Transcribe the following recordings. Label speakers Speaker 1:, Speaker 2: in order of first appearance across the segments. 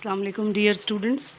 Speaker 1: अस्सलाम वालेकुम dear students.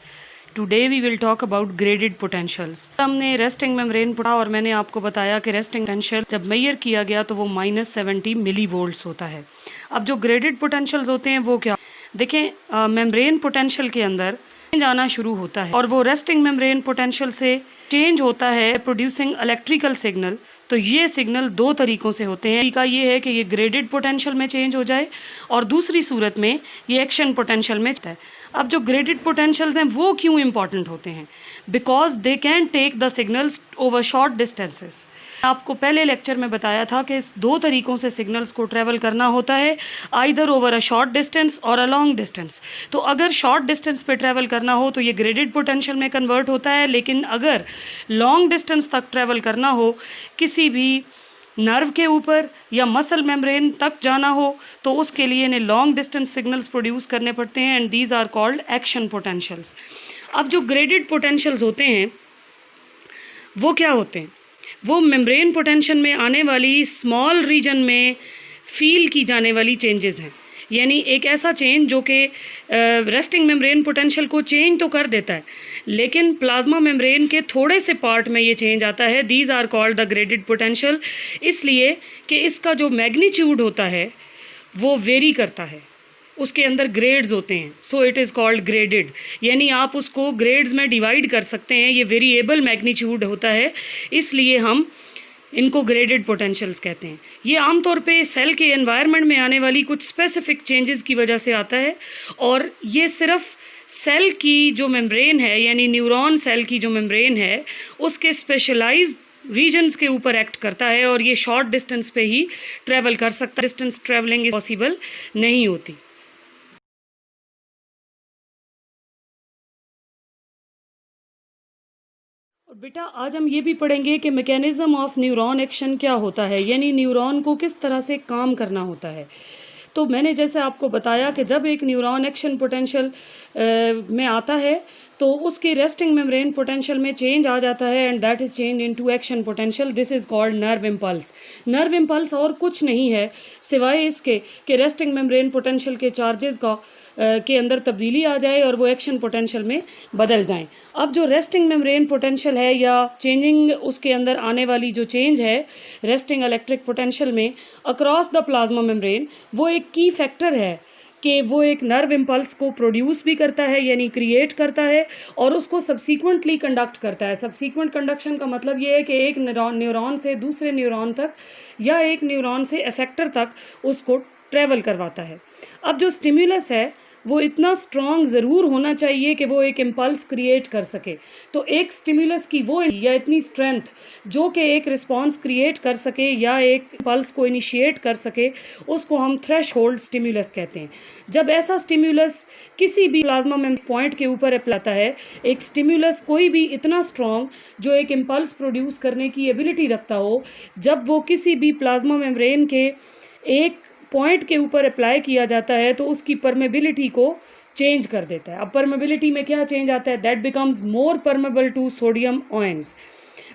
Speaker 1: Today we will talk about graded potentials. हमने रेस्टिंग मेम्ब्रेन पढ़ा और मैंने आपको बताया कि रेस्टिंग पोटेंशियल जब मेजर किया गया तो वो -70 मिली वोल्ट्स होता है। अब जो ग्रेडेड पोटेंशियल्स होते हैं वो क्या देखें, मेम्ब्रेन पोटेंशियल के अंदर चेंज आना शुरू होता है और वो रेस्टिंग मेम्ब्रेन पोटेंशियल से चेंज होता है प्रोड्यूसिंग इलेक्ट्रिकल सिग्नल। तो ये सिग्नल दो तरीक़ों से होते हैं। एक ये है कि ये ग्रेडेड पोटेंशियल में चेंज हो जाए और दूसरी सूरत में ये एक्शन पोटेंशियल में है। अब जो ग्रेडेड पोटेंशियल्स हैं वो क्यों इंपॉर्टेंट होते हैं? Because they can take the signals over short distances. आपको पहले लेक्चर में बताया था कि दो तरीक़ों से सिग्नल्स को ट्रैवल करना होता है, either over a short distance और अ लॉन्ग डिस्टेंस। तो अगर शॉर्ट डिस्टेंस पे ट्रैवल करना हो तो ये ग्रेडेड पोटेंशियल में कन्वर्ट होता है, लेकिन अगर लॉन्ग डिस्टेंस तक ट्रैवल करना हो, किसी भी नर्व के ऊपर या मसल मेम्ब्रेन तक जाना हो, तो उसके लिए इन्हें लॉन्ग डिस्टेंस सिग्नल्स प्रोड्यूस करने पड़ते हैं and these are called action potentials. अब जो ग्रेडेड पोटेंशियल्स होते हैं वो क्या होते हैं? वो मेम्ब्रेन पोटेंशियल में आने वाली स्मॉल रीजन में फील की जाने वाली चेंजेस हैं। यानी एक ऐसा चेंज जो कि रेस्टिंग मेम्ब्रेन पोटेंशियल को चेंज तो कर देता है, लेकिन प्लाज्मा मेम्ब्रेन के थोड़े से पार्ट में ये चेंज आता है। These are called the graded potential, इसलिए कि इसका जो मैग्नीट्यूड होता है वो वेरी करता है, उसके अंदर ग्रेड्स होते हैं। So it is called graded, यानी आप उसको ग्रेड्स में डिवाइड कर सकते हैं। ये वेरिएबल मैग्नीट्यूड होता है, इसलिए हम इनको ग्रेडेड पोटेंशियल्स कहते हैं। ये आमतौर पे सेल के एनवायरनमेंट में आने वाली कुछ स्पेसिफिक चेंजेस की वजह से आता है और ये सिर्फ सेल की जो मेम्ब्रेन है, यानी न्यूरॉन सेल की जो मेम्ब्रेन है, उसके स्पेशलाइज्ड रीजन्स के ऊपर एक्ट करता है और ये शॉर्ट डिस्टेंस पे ही ट्रैवल कर सकता है। डिस्टेंस ट्रैवलिंग पॉसिबल नहीं होती। बेटा आज हम ये भी पढ़ेंगे कि मैकेनिज़्म ऑफ न्यूरॉन एक्शन क्या होता है, यानी न्यूरॉन को किस तरह से काम करना होता है। तो मैंने जैसे आपको बताया कि जब एक न्यूरॉन एक्शन पोटेंशियल में आता है तो उसकी रेस्टिंग मेम्ब्रेन पोटेंशियल में चेंज आ जाता है and that is change into action potential. This is called nerve impulse. Nerve impulse और कुछ नहीं है सिवाय इसके कि रेस्टिंग मेम्ब्रेन पोटेंशियल के चार्जेस का के अंदर तब्दीली आ जाए और वो एक्शन पोटेंशियल में बदल जाएं। अब जो रेस्टिंग मेम्ब्रेन पोटेंशियल है या चेंजिंग उसके अंदर आने वाली जो चेंज है रेस्टिंग इलेक्ट्रिक पोटेंशियल में अक्रॉस द प्लाज्मा मेम्ब्रेन, वो एक की फैक्टर है कि वो एक नर्व इम्पल्स को प्रोड्यूस भी करता है, यानी क्रिएट करता है और उसको सब्सीक्वेंटली कंडक्ट करता है। सब्सीक्वेंट कंडक्शन का मतलब ये है कि एक न्यूरॉन से दूसरे न्यूरॉन तक या एक न्यूरॉन से इफेक्टर तक उसको ट्रैवल करवाता है। अब जो स्टिम्युलस है वो इतना स्ट्रॉन्ग ज़रूर होना चाहिए कि वो एक इम्पल्स क्रिएट कर सके। तो एक स्टिम्युलस की वो या इतनी स्ट्रेंथ जो कि एक रिस्पॉन्स क्रिएट कर सके या एक इम्पल्स को इनिशिएट कर सके, उसको हम थ्रेशोल्ड स्टिम्युलस कहते हैं। जब ऐसा स्टिम्युलस किसी भी प्लाज्मा में पॉइंट के ऊपर अप्लाता है, एक स्टिम्युलस कोई भी इतना स्ट्रॉन्ग जो एक इम्पल्स प्रोड्यूस करने की एबिलिटी रखता हो, जब वो किसी भी प्लाज्मा मेम्ब्रेन के एक पॉइंट के ऊपर अप्लाई किया जाता है तो उसकी परमेबिलिटी को चेंज कर देता है। अब परमेबिलिटी में क्या चेंज आता है? That becomes more permeable to sodium ions.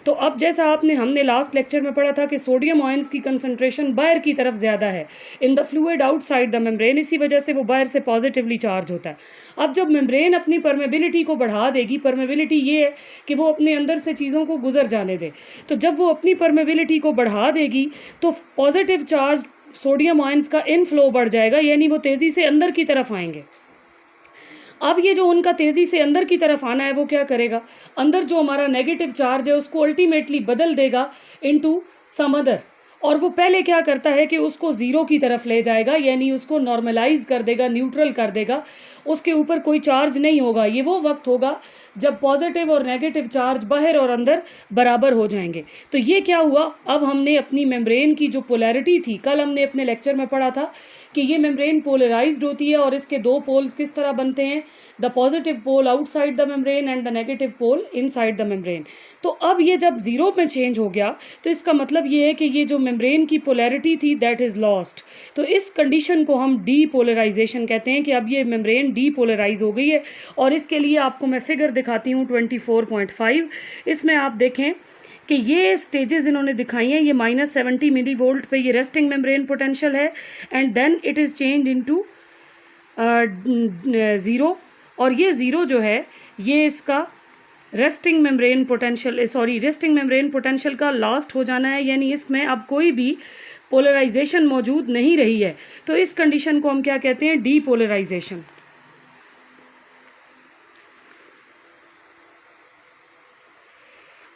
Speaker 1: तो अब जैसा हमने लास्ट लेक्चर में पढ़ा था कि सोडियम आयंस की कंसंट्रेशन बाहर की तरफ ज़्यादा है in the fluid outside the membrane, इसी वजह से वो बाहर से पॉजिटिवली चार्ज होता है। अब जब मेम्ब्रेन अपनी परमेबिलिटी को बढ़ा देगी, परमेबिलिटी ये है कि वो अपने अंदर से चीज़ों को गुजर जाने दे, तो जब वो अपनी परमेबिलिटी को बढ़ा देगी तो पॉजिटिव चार्ज सोडियम आयंस का इनफ्लो बढ़ जाएगा, यानी वो तेज़ी से अंदर की तरफ आएंगे। अब ये जो उनका तेज़ी से अंदर की तरफ आना है वो क्या करेगा? अंदर जो हमारा नेगेटिव चार्ज है उसको अल्टीमेटली बदल देगा इनटू सम अदर, और वो पहले क्या करता है कि उसको ज़ीरो की तरफ ले जाएगा, यानी उसको नॉर्मलाइज कर देगा, न्यूट्रल कर देगा, उसके ऊपर कोई चार्ज नहीं होगा। ये वो वक्त होगा जब पॉजिटिव और नेगेटिव चार्ज बाहर और अंदर बराबर हो जाएंगे। तो ये क्या हुआ? अब हमने अपनी मेम्ब्रेन की जो पोलैरिटी थी, कल हमने अपने लेक्चर में पढ़ा था कि ये मेम्ब्रेन पोलराइज्ड होती है और इसके दो पोल्स किस तरह बनते हैं, the positive pole outside the membrane and the negative pole inside the membrane. तो अब ये जब ज़ीरो में चेंज हो गया तो इसका मतलब ये है कि ये जो मेम्ब्रेन की पोलैरिटी थी दैट इज़ लॉस्ट। तो इस कंडीशन को हम डीपोलराइजेशन कहते हैं कि अब ये मेम्ब्रेन डीपोलराइज हो गई है। और इसके लिए आपको मैं फिगर दिखाती हूँ 24.5। इसमें आप देखें कि ये स्टेजेस इन्होंने दिखाई हैं। ये -70 मिली वोल्ट पे ये रेस्टिंग मेम्ब्रेन पोटेंशियल है and then it is change into zero और ये ज़ीरो जो है ये इसका रेस्टिंग मेम्ब्रेन पोटेंशियल का लास्ट हो जाना है, यानी इसमें अब कोई भी पोलराइजेशन मौजूद नहीं रही है। तो इस कंडीशन को हम क्या कहते हैं? डीपोलराइजेशन।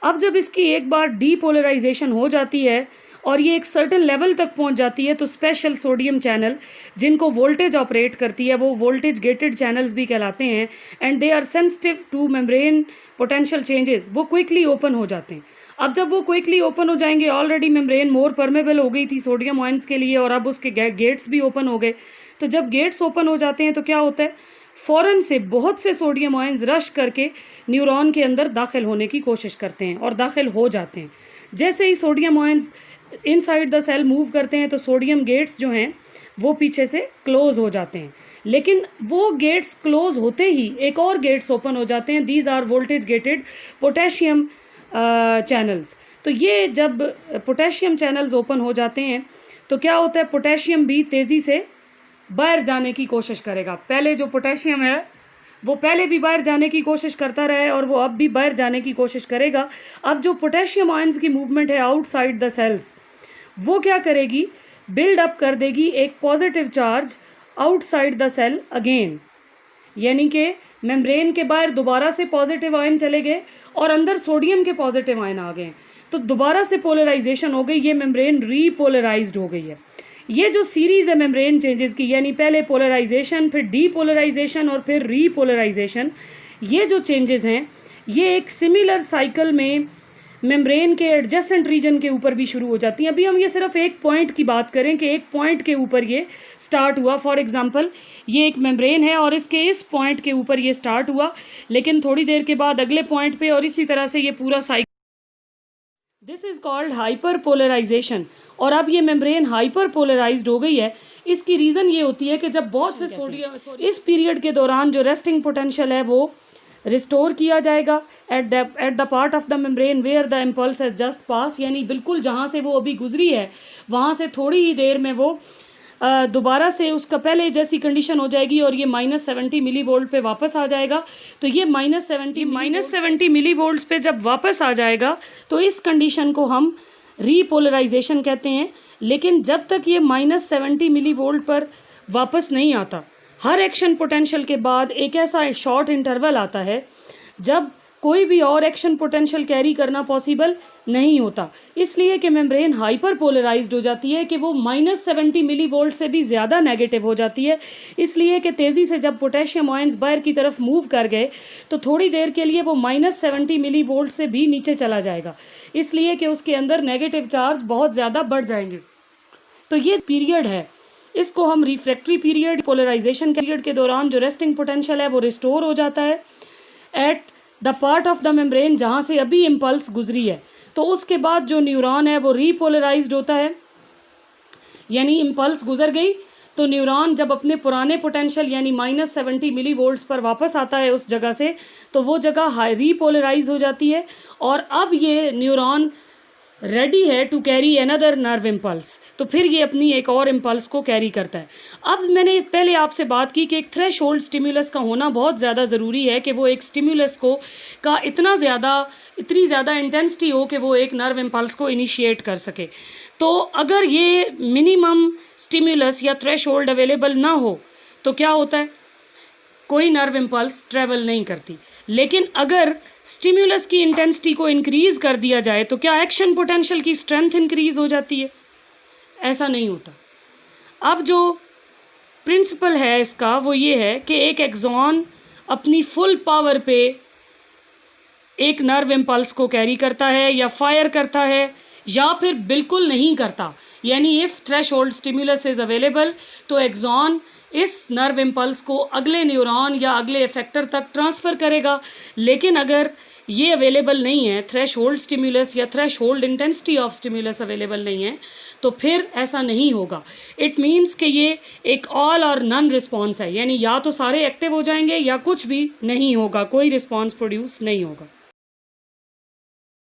Speaker 1: अब जब इसकी एक बार डीपोलराइजेशन हो जाती है और ये एक सर्टेन लेवल तक पहुंच जाती है तो स्पेशल सोडियम चैनल जिनको वोल्टेज ऑपरेट करती है वो वोल्टेज गेटेड चैनल्स भी कहलाते हैं, and they are sensitive to membrane potential changes, वो क्विकली ओपन हो जाते हैं। अब जब वो क्विकली ओपन हो जाएंगे, ऑलरेडी मेम्ब्रेन मोर परमेबल हो गई थी सोडियम आयंस के लिए और अब उसके गेट्स भी ओपन हो गए। तो जब गेट्स ओपन हो जाते हैं तो क्या होता है? फ़ौरन से बहुत से सोडियम आयंस रश करके न्यूरॉन के अंदर दाखिल होने की कोशिश करते हैं और दाखिल हो जाते हैं। जैसे ही sodium ions inside the cell move करते हैं तो सोडियम गेट्स जो हैं वो पीछे से क्लोज़ हो जाते हैं, लेकिन वो गेट्स क्लोज़ होते ही एक और गेट्स ओपन हो जाते हैं। These are voltage gated potassium channels. तो ये जब पोटेशियम चैनल्स ओपन हो जाते हैं तो क्या होता है? पोटेशियम भी तेज़ी से बाहर जाने की कोशिश करेगा। पहले जो पोटेशियम है वो पहले भी बाहर जाने की कोशिश करता रहा है और वो अब भी बाहर जाने की कोशिश करेगा। अब जो पोटेशियम आयंस की मूवमेंट है आउटसाइड द सेल्स, वो क्या करेगी? बिल्ड अप कर देगी एक positive charge outside the cell again, यानी कि मेम्ब्रेन के बाहर दोबारा से पॉजिटिव आयन चले गए और अंदर सोडियम के पॉजिटिव आयन आ गए, तो दोबारा से पोलराइजेशन हो गई, ये मेम्ब्रेन रीपोलराइज्ड हो गई है। ये जो सीरीज़ है मेम्ब्रेन चेंजेस की, यानी पहले पोलराइजेशन, फिर डीपोलराइजेशन और फिर रीपोलराइजेशन, ये जो चेंजेस हैं ये एक सिमिलर साइकिल में मेम्ब्रेन के एडजेसेंट रीजन के ऊपर भी शुरू हो जाती हैं। अभी हम ये सिर्फ एक पॉइंट की बात करें कि एक पॉइंट के ऊपर ये स्टार्ट हुआ। फॉर एग्जांपल ये एक मेम्ब्रेन है और इसके इस पॉइंट के ऊपर ये स्टार्ट हुआ, लेकिन थोड़ी देर के बाद अगले पॉइंट पे, और इसी तरह से ये पूरा cycle. This is called hyperpolarisation. और अब ये मेम्ब्रेन हाइपर पोलराइज्ड हो गई है। इसकी रीज़न ये होती है कि जब बहुत से सोडियम, इस पीरियड के दौरान जो रेस्टिंग पोटेंशियल है वो रिस्टोर किया जाएगा at the part of the membrane where the impulse has just pass, यानी बिल्कुल जहाँ से वो अभी गुजरी है वहाँ से थोड़ी ही देर में वो दोबारा से उसका पहले जैसी कंडीशन हो जाएगी और ये -70 मिली वोल्ट पे वापस आ जाएगा। तो ये -70 मिली वोल्ट्स पे जब वापस आ जाएगा तो इस कंडीशन को हम रीपोलराइजेशन कहते हैं। लेकिन जब तक ये -70 मिली वोल्ट पर वापस नहीं आता, हर एक्शन पोटेंशियल के बाद एक ऐसा शॉर्ट इंटरवल आता है जब कोई भी और एक्शन पोटेंशियल कैरी करना पॉसिबल नहीं होता, इसलिए कि मेम्ब्रेन हाइपर पोलराइज्ड हो जाती है कि वो -70 मिली वोल्ट से भी ज़्यादा नेगेटिव हो जाती है। इसलिए कि तेज़ी से जब पोटेशियम आयंस बाहर की तरफ मूव कर गए तो थोड़ी देर के लिए वो -70 मिली वोल्ट से भी नीचे चला जाएगा, इसलिए कि उसके अंदर नेगेटिव चार्ज बहुत ज़्यादा बढ़ जाएंगे। तो ये पीरियड है, इसको हम रिफ्रैक्टरी पीरियड, पोलराइजेशन पीरियड के दौरान जो रेस्टिंग पोटेंशियल है वो रिस्टोर हो जाता है eight the part of the membrane जहाँ से अभी इम्पल्स गुजरी है। तो उसके बाद जो न्यूरॉन है वो रीपोलराइज्ड होता है, यानी इम्पल्स गुजर गई तो न्यूरॉन जब अपने पुराने पोटेंशियल यानी -70 मिली वोल्ट्स पर वापस आता है उस जगह से, तो वो जगह रीपोलराइज हो जाती है और अब ये न्यूरॉन रेडी है to carry another nerve impulse. तो फिर ये अपनी एक और इम्पल्स को कैरी करता है। अब मैंने पहले आपसे बात की कि एक थ्रेश होल्ड स्टिम्युलस का होना बहुत ज़्यादा ज़रूरी है कि वो एक स्टिम्युलस को का इतनी ज़्यादा इंटेंसिटी हो कि वो एक नर्व इम्पल्स को इनिशिएट कर सके। तो अगर ये मिनिमम स्टिम्युलस या थ्रेश होल्ड अवेलेबल ना हो तो क्या होता है? कोई नर्व इम्पल्स ट्रेवल नहीं करती। लेकिन अगर स्टिम्युलस की इंटेंसिटी को इंक्रीज़ कर दिया जाए तो क्या एक्शन पोटेंशियल की स्ट्रेंथ इंक्रीज़ हो जाती है? ऐसा नहीं होता। अब जो प्रिंसिपल है इसका वो ये है कि एक एक्सॉन अपनी फुल पावर पे एक नर्व इम्पल्स को कैरी करता है या फायर करता है या फिर बिल्कुल नहीं करता, यानी if threshold stimulus is available तो एक्सॉन इस नर्व इम्पल्स को अगले न्यूरॉन या अगले इफेक्टर तक ट्रांसफ़र करेगा। लेकिन अगर ये अवेलेबल नहीं है, थ्रेश होल्ड स्टिम्युलस या threshold intensity of stimulus available नहीं है, तो फिर ऐसा नहीं होगा। इट मीन्स कि ये एक ऑल और नन रिस्पॉन्स है, यानी या तो सारे एक्टिव हो जाएंगे या कुछ भी नहीं होगा, कोई रिस्पॉन्स प्रोड्यूस नहीं होगा।